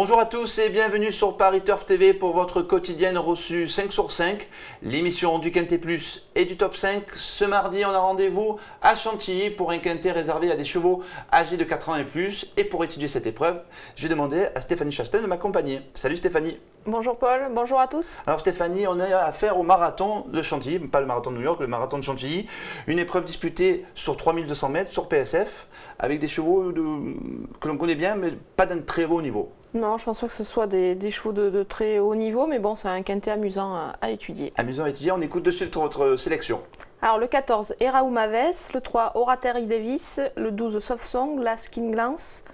Bonjour à tous et bienvenue sur Paris Turf TV pour votre quotidienne reçue 5 sur 5, l'émission du Quintet Plus et du Top 5. Ce mardi, on a rendez-vous à Chantilly pour un Quintet réservé à des chevaux âgés de 4 ans et plus. Et pour étudier cette épreuve, je vais demander à Stéphanie Chastain de m'accompagner. Salut Stéphanie. Bonjour Paul, bonjour à tous. Alors Stéphanie, on a affaire au marathon de Chantilly, pas le marathon de New York, le marathon de Chantilly. Une épreuve disputée sur 3200 mètres, sur PSF, avec des chevaux que l'on connaît bien, mais pas d'un très haut niveau. Non, je pense pas que ce soit des chevaux de très haut niveau, mais bon, c'est un quintet amusant à étudier. Amusant à étudier, on écoute de suite votre sélection. Alors le 14, Eraou Maves, le 3, Oraterry Davis, le 12, Soft Song, Last King Glance,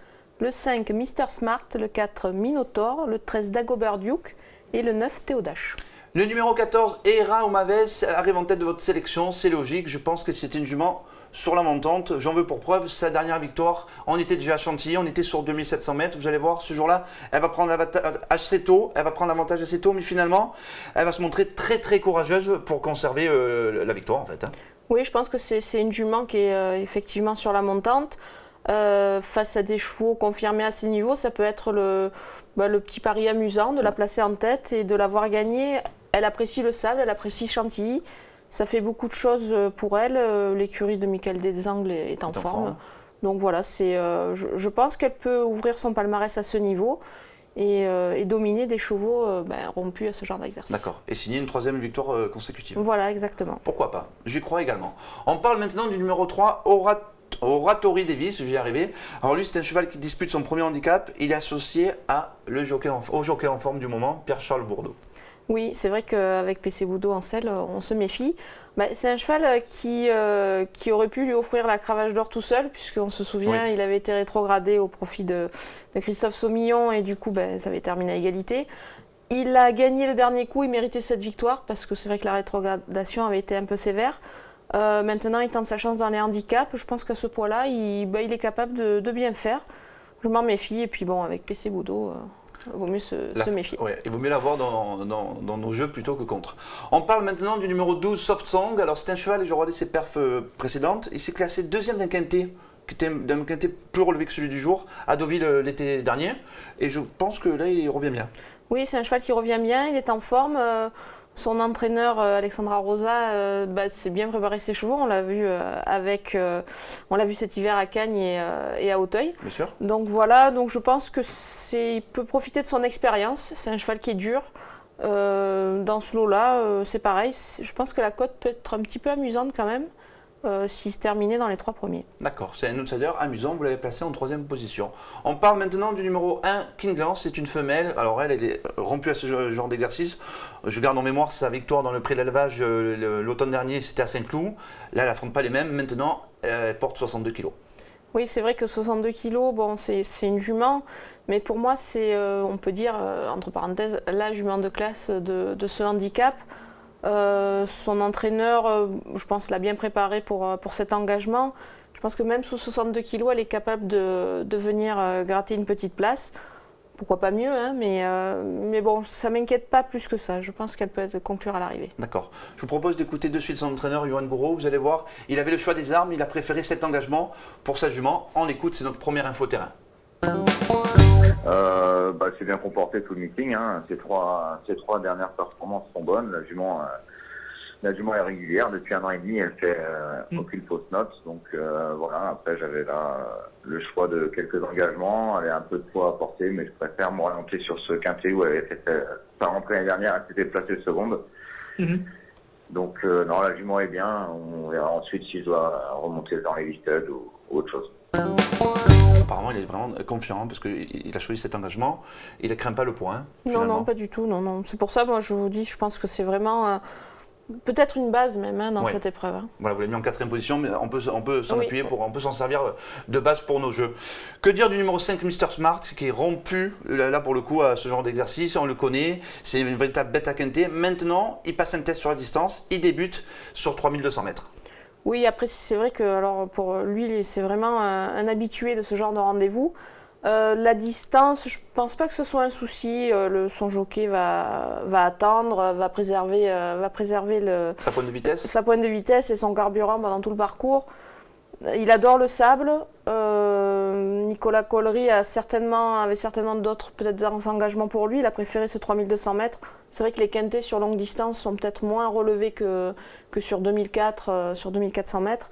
le 5, Mr Smart, le 4, Minotaur, le 13, Dagobert Duke et le 9, Théodache. Le numéro 14, Eraou Maves, arrive en tête de votre sélection, c'est logique, je pense que c'est une jument sur la montante. J'en veux pour preuve sa dernière victoire. On était déjà à Chantilly, on était sur 2700 mètres. Vous allez voir, ce jour-là, elle va prendre l'avantage assez tôt, mais finalement, elle va se montrer très très courageuse pour conserver la victoire en fait. Oui, je pense que c'est une jument qui est effectivement sur la montante. Face à des chevaux confirmés à ces niveaux, ça peut être le petit pari amusant de la placer en tête et de l'avoir gagnée. Elle apprécie le sable, elle apprécie Chantilly. Ça fait beaucoup de choses pour elle. L'écurie de Michael Desangles est en forme. Donc voilà, je pense qu'elle peut ouvrir son palmarès à ce niveau et dominer des chevaux rompus à ce genre d'exercice. D'accord. Et signer une troisième victoire consécutive. Voilà, exactement. Pourquoi pas? J'y crois également. On parle maintenant du numéro 3, Oraterry Davis, je vais y arriver. Alors lui, c'est un cheval qui dispute son premier handicap. Il est associé au jockey en forme du moment, Pierre-Charles Bourdeau. Oui, c'est vrai qu'avec PC Boudot en selle, on se méfie. C'est un cheval qui aurait pu lui offrir la cravache d'or tout seul, puisqu'on se souvient, il avait été rétrogradé au profit de Christophe Saumillon, et du coup, ça avait terminé à égalité. Il a gagné le dernier coup, il méritait cette victoire, parce que c'est vrai que la rétrogradation avait été un peu sévère. Maintenant, il tente sa chance dans les handicaps. Je pense qu'à ce poids-là, il est capable de bien faire. Je m'en méfie, et puis bon, avec PC Boudot... il vaut mieux se méfier. Ouais, il vaut mieux l'avoir dans nos jeux plutôt que contre. On parle maintenant du numéro 12, Soft Song. Alors c'est un cheval, et je regardais ses perfs précédentes. Il s'est classé deuxième d'un quintet, qui était d'un quintet plus relevé que celui du jour, à Deauville l'été dernier. Et je pense que là, il revient bien. Oui, c'est un cheval qui revient bien, il est en forme. Son entraîneur Alexandra Rosa s'est bien préparé ses chevaux. On l'a vu on l'a vu cet hiver à Cagnes et à Auteuil. Bien sûr. Donc voilà, donc je pense que il peut profiter de son expérience. C'est un cheval qui est dur. Dans ce lot-là, c'est pareil. Je pense que la cote peut être un petit peu amusante quand même. S'il se terminait dans les 3 premiers. D'accord, c'est un outsider amusant, vous l'avez placé en 3e position. On parle maintenant du numéro 1, King Glance, c'est une femelle. Alors elle est rompue à ce genre d'exercice. Je garde en mémoire sa victoire dans le prix de l'élevage l'automne dernier, c'était à Saint-Cloud. Là, elle n'affronte pas les mêmes. Maintenant, elle porte 62 kg. Oui, c'est vrai que 62 kg, c'est une jument. Mais pour moi, c'est, on peut dire, entre parenthèses, la jument de classe de ce handicap. Son entraîneur, je pense, l'a bien préparé pour cet engagement. Je pense que même sous 62 kg, elle est capable de venir gratter une petite place. Pourquoi pas mieux, hein, mais bon, ça ne m'inquiète pas plus que ça. Je pense qu'elle peut conclure à l'arrivée. D'accord. Je vous propose d'écouter de suite son entraîneur, Johan Gouraud. Vous allez voir, il avait le choix des armes, il a préféré cet engagement pour sa jument. On l'écoute, c'est notre première info terrain. C'est bien comporté tout le meeting. Hein. Ces trois dernières performances sont bonnes. La jument est régulière. Depuis 1 an et demi, elle fait aucune fausse note. Donc voilà. Après, j'avais là le choix de quelques engagements. Elle a un peu de poids à porter, mais je préfère m'orienter sur ce quintet où elle avait fait sa rentrée l'année dernière. Elle s'était placée seconde. Donc non, la jument est bien. On verra ensuite si je dois remonter dans les listed ou autre chose. Apparemment, il est vraiment confiant parce qu'il a choisi cet engagement. Il ne craint pas le point. Non, pas du tout. Non. C'est pour ça, moi, je vous dis, je pense que c'est vraiment peut-être une base même dans cette épreuve. Voilà, vous l'avez mis en 4e position, mais on peut s'en appuyer, on peut s'en servir de base pour nos jeux. Que dire du numéro 5, Mr Smart, qui est rompu, là pour le coup, à ce genre d'exercice, on le connaît, c'est une véritable bête à quinter. Maintenant, il passe un test sur la distance, il débute sur 3200 mètres. Oui, après, c'est vrai que alors, pour lui, c'est vraiment un habitué de ce genre de rendez-vous. La distance, je ne pense pas que ce soit un souci. Son jockey va attendre, va préserver sa pointe de vitesse et son carburant pendant tout le parcours. Il adore le sable. Nicolas Collery avait certainement d'autres peut-être engagements pour lui. Il a préféré ce 3200 mètres. C'est vrai que les quintés sur longue distance sont peut-être moins relevés que sur 2004, sur 2400 mètres.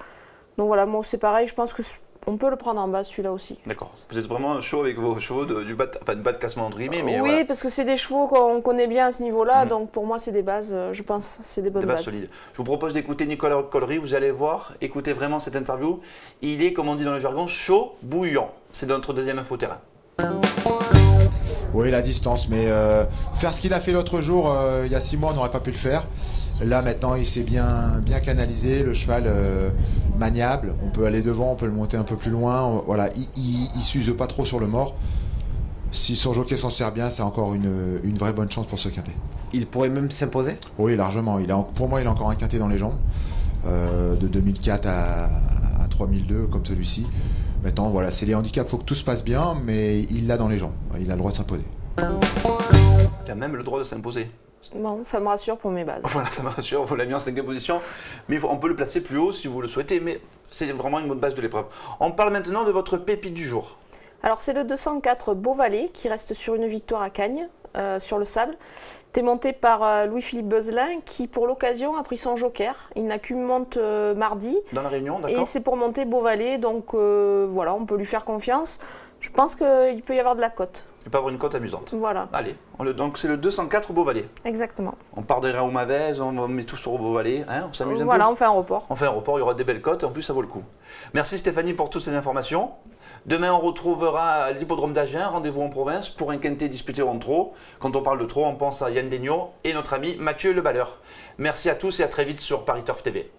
Donc voilà, moi c'est pareil, je pense qu'on peut le prendre en bas celui-là aussi. D'accord. Vous êtes vraiment chaud avec vos chevaux du bas de classement entre guillemets. Mais oui, voilà. parce que c'est des chevaux qu'on connaît bien à ce niveau-là, donc pour moi c'est des bases, je pense, c'est des bonnes bases. Solides. Je vous propose d'écouter Nicolas Collery, vous allez voir, écoutez vraiment cette interview. Il est, comme on dit dans le jargon, chaud, bouillant. C'est notre deuxième info-terrain. Oui, la distance, mais faire ce qu'il a fait l'autre jour, il y a 6 mois, on n'aurait pas pu le faire. Là, maintenant, il s'est bien canalisé, le cheval maniable. On peut aller devant, on peut le monter un peu plus loin. Voilà, il s'use pas trop sur le mort. Si son jockey s'en sert bien, c'est encore une vraie bonne chance pour ce quintet. Il pourrait même s'imposer ? Oui, largement. Pour moi, il a encore un quintet dans les jambes. De 2004 à 3002, comme celui-ci. Maintenant, voilà, c'est les handicaps, il faut que tout se passe bien, mais il l'a dans les jambes. Il a le droit de s'imposer. Il a même le droit de s'imposer. Bon, ça me rassure pour mes bases. Voilà, ça me rassure, vous l'avez mis en 5e position, mais on peut le placer plus haut si vous le souhaitez, mais c'est vraiment une bonne base de l'épreuve. On parle maintenant de votre pépite du jour. Alors c'est le 204 Beauvalet qui reste sur une victoire à Cagnes, sur le sable. T'es monté par Louis-Philippe Beuzelin qui pour l'occasion a pris son joker. Il n'a qu'une monte mardi. Dans la Réunion, d'accord. Et c'est pour monter Beauvalet, donc voilà, on peut lui faire confiance. Je pense qu'il peut y avoir de la cote. Il peut avoir une cote amusante. Voilà. Allez, donc c'est le 204 Beauvalet. Exactement. On part de Raoumavez, on met tout sur Beauvalet, hein, on s'amuse un peu. Voilà, on fait un report. On fait un report, il y aura des belles cotes et en plus ça vaut le coup. Merci Stéphanie pour toutes ces informations. Demain on retrouvera l'hippodrome d'Agen, rendez-vous en province pour un quintet disputé en trot. Quand on parle de trot, on pense à Yann Degnaud et notre ami Mathieu Le Balleur. Merci à tous et à très vite sur Paris Turf TV.